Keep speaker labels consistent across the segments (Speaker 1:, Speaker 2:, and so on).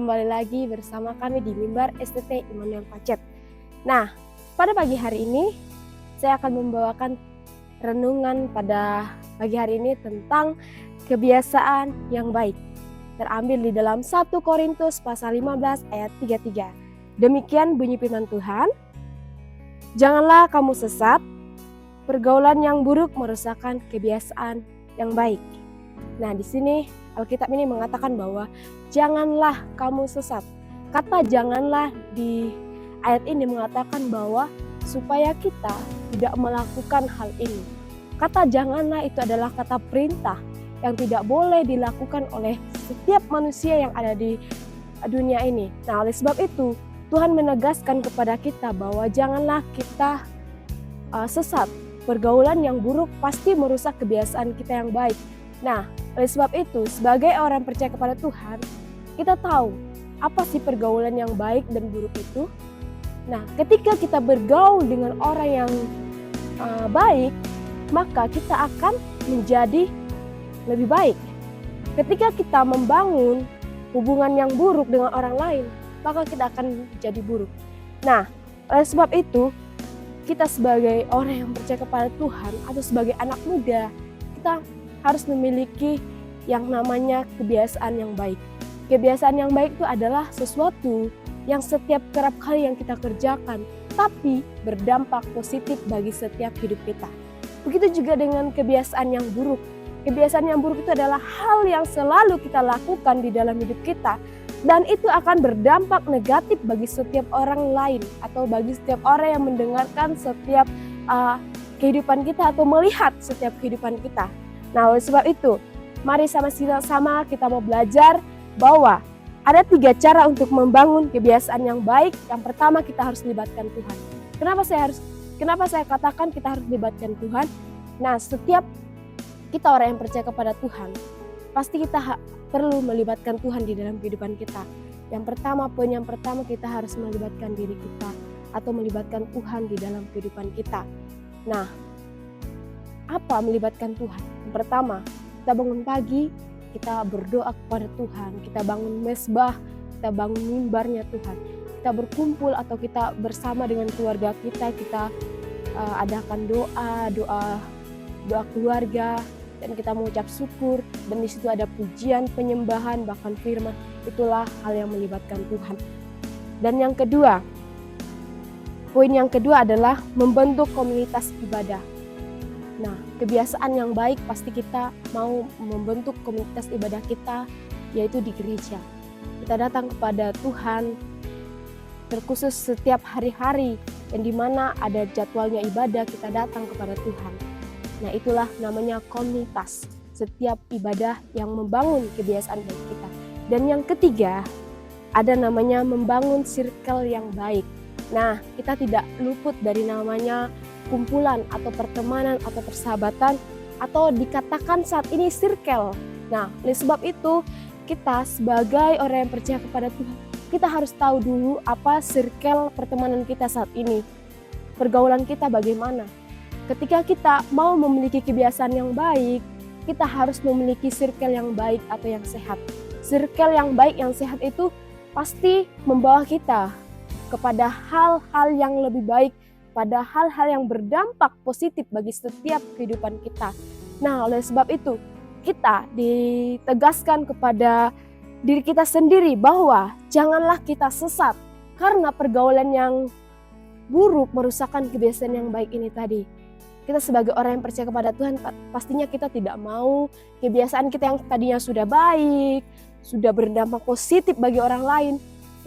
Speaker 1: kembali lagi bersama kami di Mimbar STT Immanuel Pacet. Nah, pada pagi hari ini saya akan membawakan renungan pada pagi hari ini tentang kebiasaan yang baik. Terambil di dalam 1 Korintus pasal 15 ayat 33. Demikian bunyi firman Tuhan. Janganlah kamu sesat, pergaulan yang buruk merusakkan kebiasaan yang baik. Nah, di sini Alkitab ini mengatakan bahwa janganlah kamu sesat. Kata janganlah di ayat ini mengatakan bahwa supaya kita tidak melakukan hal ini. Kata janganlah itu adalah kata perintah yang tidak boleh dilakukan oleh setiap manusia yang ada di dunia ini. Nah, oleh sebab itu Tuhan menegaskan kepada kita bahwa janganlah kita sesat. Pergaulan yang buruk pasti merusak kebiasaan kita yang baik. Nah, oleh sebab itu, sebagai orang percaya kepada Tuhan, kita tahu apa sih pergaulan yang baik dan buruk itu. Nah, ketika kita bergaul dengan orang yang baik, maka kita akan menjadi lebih baik. Ketika kita membangun hubungan yang buruk dengan orang lain, maka kita akan menjadi buruk. Nah, oleh sebab itu, kita sebagai orang yang percaya kepada Tuhan atau sebagai anak muda, kita harus memiliki yang namanya kebiasaan yang baik. Kebiasaan yang baik itu adalah sesuatu yang setiap kerap kali yang kita kerjakan, tapi berdampak positif bagi setiap hidup kita. Begitu juga dengan kebiasaan yang buruk. Kebiasaan yang buruk itu adalah hal yang selalu kita lakukan di dalam hidup kita, dan itu akan berdampak negatif bagi setiap orang lain atau bagi setiap orang yang mendengarkan setiap kehidupan kita atau melihat setiap kehidupan kita. Nah, oleh sebab itu, mari sama-sama kita mau belajar bahwa ada 3 cara untuk membangun kebiasaan yang baik. Yang pertama, kita harus libatkan Tuhan. Kenapa saya katakan kita harus libatkan Tuhan? Nah, setiap kita orang yang percaya kepada Tuhan, pasti kita perlu melibatkan Tuhan di dalam kehidupan kita. Poin yang pertama kita harus melibatkan diri kita atau melibatkan Tuhan di dalam kehidupan kita. Nah, apa melibatkan Tuhan? Yang pertama, kita bangun pagi, kita berdoa kepada Tuhan, kita bangun mesbah, kita bangun mimbarnya Tuhan. Kita berkumpul atau kita bersama dengan keluarga kita, kita adakan doa keluarga, dan kita mengucap syukur, dan di situ ada pujian, penyembahan, bahkan firman. Itulah hal yang melibatkan Tuhan. Dan poin yang kedua adalah membentuk komunitas ibadah. Nah, kebiasaan yang baik pasti kita mau membentuk komunitas ibadah kita, yaitu di gereja. Kita datang kepada Tuhan terkhusus setiap hari-hari, yang dimana ada jadwalnya ibadah, kita datang kepada Tuhan. Nah, itulah namanya komunitas, setiap ibadah yang membangun kebiasaan baik kita. Dan yang ketiga, ada namanya membangun circle yang baik. Nah, kita tidak luput dari namanya kumpulan atau pertemanan atau persahabatan, atau dikatakan saat ini circle. Nah, oleh sebab itu kita sebagai orang yang percaya kepada Tuhan, kita harus tahu dulu apa circle pertemanan kita saat ini. Pergaulan kita bagaimana? Ketika kita mau memiliki kebiasaan yang baik, kita harus memiliki circle yang baik atau yang sehat. Circle yang baik yang sehat itu pasti membawa kita kepada hal-hal yang lebih baik, pada hal-hal yang berdampak positif bagi setiap kehidupan kita. Nah, oleh sebab itu, kita ditegaskan kepada diri kita sendiri bahwa janganlah kita sesat, karena pergaulan yang buruk merusakkan kebiasaan yang baik ini tadi. Kita sebagai orang yang percaya kepada Tuhan, pastinya kita tidak mau kebiasaan kita yang tadinya sudah baik, sudah berdampak positif bagi orang lain,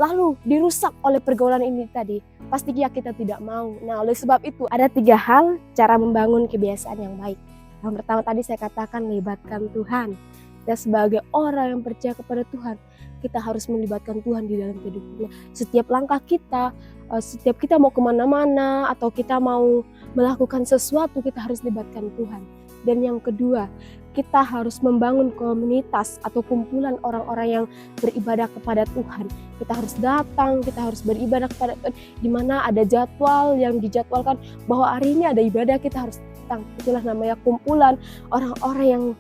Speaker 1: lalu dirusak oleh pergaulan ini tadi. Pastinya kita tidak mau. Nah, oleh sebab itu ada 3 hal cara membangun kebiasaan yang baik. Yang pertama tadi saya katakan libatkan Tuhan. Dan sebagai orang yang percaya kepada Tuhan, kita harus melibatkan Tuhan di dalam kehidupan. Setiap langkah kita, setiap kita mau kemana-mana atau kita mau melakukan sesuatu, kita harus libatkan Tuhan. Dan yang kedua, kita harus membangun komunitas atau kumpulan orang-orang yang beribadah kepada Tuhan. Kita harus datang, kita harus beribadah kepada Tuhan, di mana ada jadwal yang dijadwalkan bahwa hari ini ada ibadah, kita harus datang. Itulah namanya kumpulan orang-orang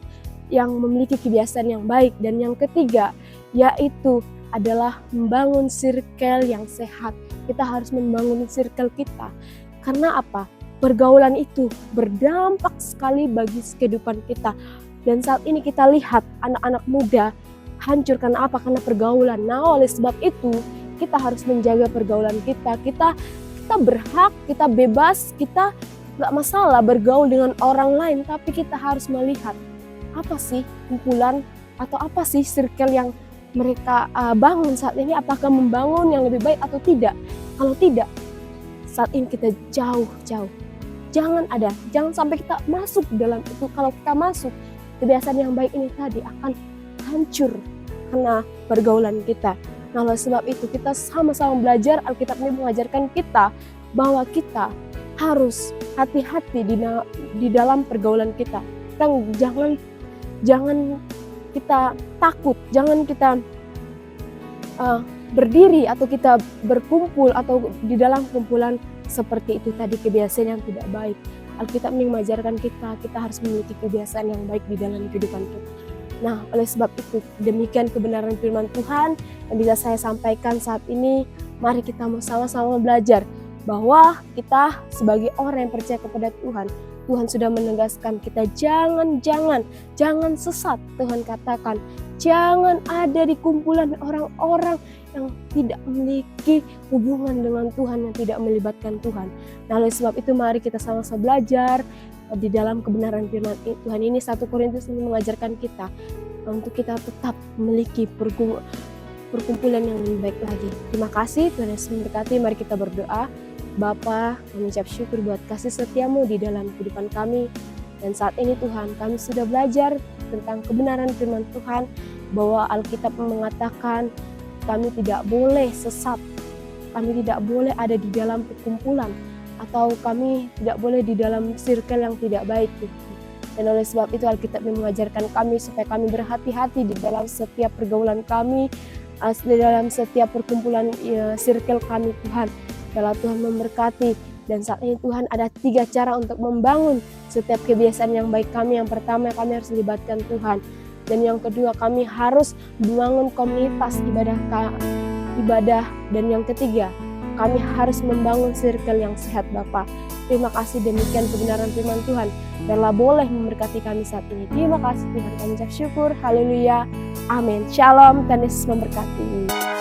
Speaker 1: yang memiliki kebiasaan yang baik. Dan yang ketiga, yaitu adalah membangun circle yang sehat. Kita harus membangun circle kita. Karena apa? Pergaulan itu berdampak sekali bagi kehidupan kita. Dan saat ini kita lihat anak-anak muda hancur karena apa? Karena pergaulan. Nah, oleh sebab itu kita harus menjaga pergaulan kita. Kita berhak, kita bebas, kita gak masalah bergaul dengan orang lain. Tapi kita harus melihat apa sih kumpulan atau apa sih circle yang mereka bangun saat ini. Apakah membangun yang lebih baik atau tidak? Kalau tidak, saat ini kita jauh-jauh. Jangan sampai kita masuk dalam itu. Kalau kita masuk, kebiasaan yang baik ini tadi akan hancur karena pergaulan kita. Nah, oleh sebab itu kita sama-sama belajar. Alkitab ini mengajarkan kita bahwa kita harus hati-hati di dalam pergaulan kita. Jangan kita takut, jangan kita berdiri atau kita berkumpul atau di dalam kumpulan seperti itu tadi, kebiasaan yang tidak baik. Alkitab ini mengajarkan kita harus memiliki kebiasaan yang baik di dalam kehidupan kita. Nah, oleh sebab itu demikian kebenaran firman Tuhan yang bisa saya sampaikan saat ini. Mari kita sama-sama belajar bahwa kita sebagai orang yang percaya kepada Tuhan, Tuhan sudah menegaskan kita jangan sesat. Tuhan katakan jangan ada di kumpulan orang-orang yang tidak memiliki hubungan dengan Tuhan, yang tidak melibatkan Tuhan. Nah, oleh sebab itu mari kita sama-sama belajar di dalam kebenaran firman Tuhan ini. 1 Korintus ini mengajarkan kita untuk kita tetap memiliki perkumpulan yang lebih baik lagi. Terima kasih, Tuhan Yesus memberkati. Mari kita berdoa. Bapa, kami ucap syukur buat kasih setiamu di dalam kehidupan kami. Dan saat ini Tuhan, kami sudah belajar tentang kebenaran firman Tuhan, bahwa Alkitab mengatakan kami tidak boleh sesat, kami tidak boleh ada di dalam perkumpulan, atau kami tidak boleh di dalam circle yang tidak baik. Dan oleh sebab itu Alkitab mengajarkan kami supaya kami berhati-hati di dalam setiap pergaulan kami, di dalam setiap perkumpulan circle kami Tuhan. Kalau Tuhan memberkati. Dan saat ini Tuhan ada 3 cara untuk membangun setiap kebiasaan yang baik kami. Yang pertama, kami harus melibatkan Tuhan. Dan yang kedua, kami harus membangun komunitas ibadah. Dan yang ketiga, kami harus membangun circle yang sehat Bapa. Terima kasih, demikian kebenaran firman Tuhan. Biarlah boleh memberkati kami saat ini. Terima kasih Tuhan, kami ucap syukur. Haleluya. Amin. Shalom, Tuhan Yesus memberkati.